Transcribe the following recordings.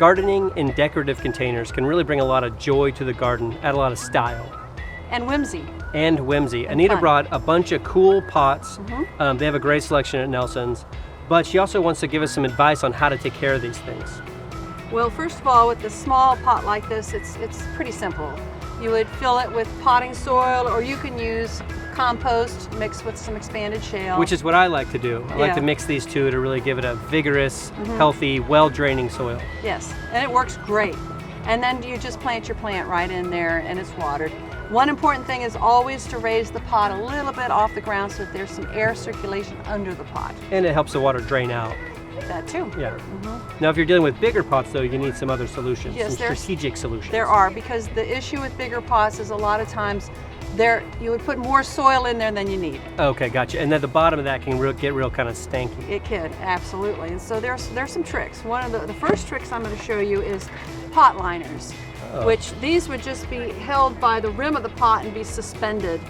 gardening in decorative containers can really bring a lot of joy to the garden, add a lot of style. And whimsy. And whimsy. Anita fun. brought a bunch of cool pots. They have a great selection at Nelson's, but she also wants to give us some advice on how to take care of these things. Well, first of all, with the small pot like this, it's pretty simple. You would fill it with potting soil, or you can use compost mixed with some expanded shale. Which is what I like to do. I like Yeah. to mix these two to really give it a vigorous, healthy, well-draining soil. Yes, and it works great. And then you just plant your plant right in there and it's watered. One important thing is always to raise the pot a little bit off the ground so that there's some air circulation under the pot. And it helps the water drain out. That too. Yeah. Now, if you're dealing with bigger pots, though, you need some other solutions, Yes, some there's- strategic solutions. There are, because the issue with bigger pots is a lot of times you would put more soil in there than you need. Okay, gotcha. And then the bottom of that can get real kind of stanky. It could, absolutely. And so there's some tricks. One of the first tricks I'm going to show you is pot liners, which these would just be held by the rim of the pot and be suspended.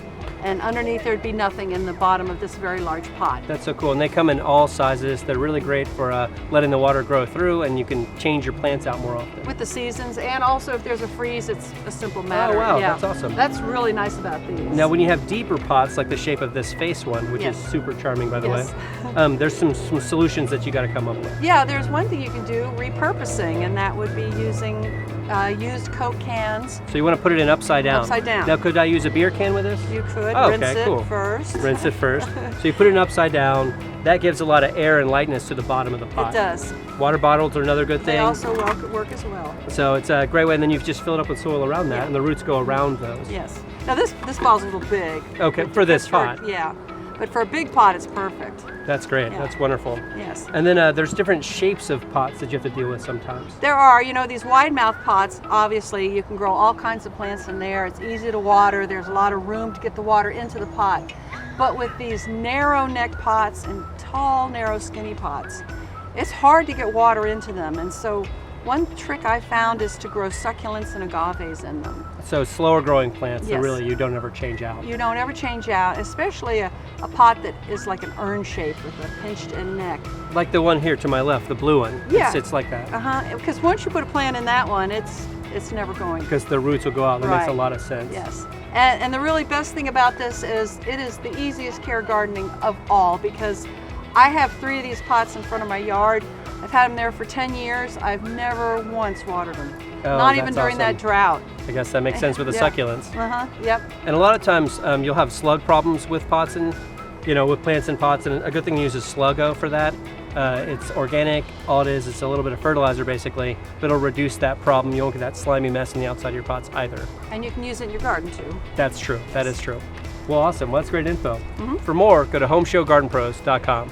And underneath there'd be nothing in the bottom of this very large pot. That's so cool. And they come in all sizes. They're really great for letting the water grow through, and you can change your plants out more often. With the seasons, and also if there's a freeze, it's a simple matter. Oh, wow, Yeah. that's awesome. That's really nice about these. Now, when you have deeper pots, like the shape of this face one, which is Yes. super charming, by the Yes. way, there's some solutions that you got to come up with. Yeah, there's one thing you can do, repurposing, and that would be using used Coke cans. So you want to put it in upside down. Upside down. Now, could I use a beer can with this? You could Oh, rinse okay, it cool. first. Rinse it first. So you put it in upside down. That gives a lot of air and lightness to the bottom of the pot. It does. Water bottles are another good thing. They also work as well. So it's a great way, and then you've just filled up with soil around that, Yeah. and the roots go around those. Yes. Now this ball's a little big. Okay, for this But pot. yeah, but for a big pot, it's perfect. That's great. Yeah. That's wonderful. Yes. And then there's different shapes of pots that you have to deal with sometimes. There are, these wide mouth pots, obviously you can grow all kinds of plants in there. It's easy to water. There's a lot of room to get the water into the pot. But with these narrow neck pots and tall, narrow, skinny pots, it's hard to get water into them. And so one trick I found is to grow succulents and agaves in them. So slower growing plants that Yes. really you don't ever change out. You don't ever change out, especially a pot that is like an urn shape with a pinched in neck. Like the one here to my left, the blue one. Yeah. It's like that. Because once you put a plant in that one, it's never going. Because the roots will go out. That makes a Right. lot of sense. Yes. And the really best thing about this is it is the easiest care gardening of all, because I have 3 of these pots in front of my yard. I've had them there for 10 years. I've never once watered them. Oh, Not even that's during that awesome. drought. I guess that makes sense with the Yeah. succulents. Yep. And a lot of times you'll have slug problems with pots and, with plants and pots, and a good thing to use is Sluggo for that. It's organic. All it is, it's a little bit of fertilizer basically, but it'll reduce that problem. You won't get that slimy mess in the outside of your pots either. And you can use it in your garden too. That's true. That is true. Well, awesome. Well, that's great info. For more, go to homeshowgardenpros.com.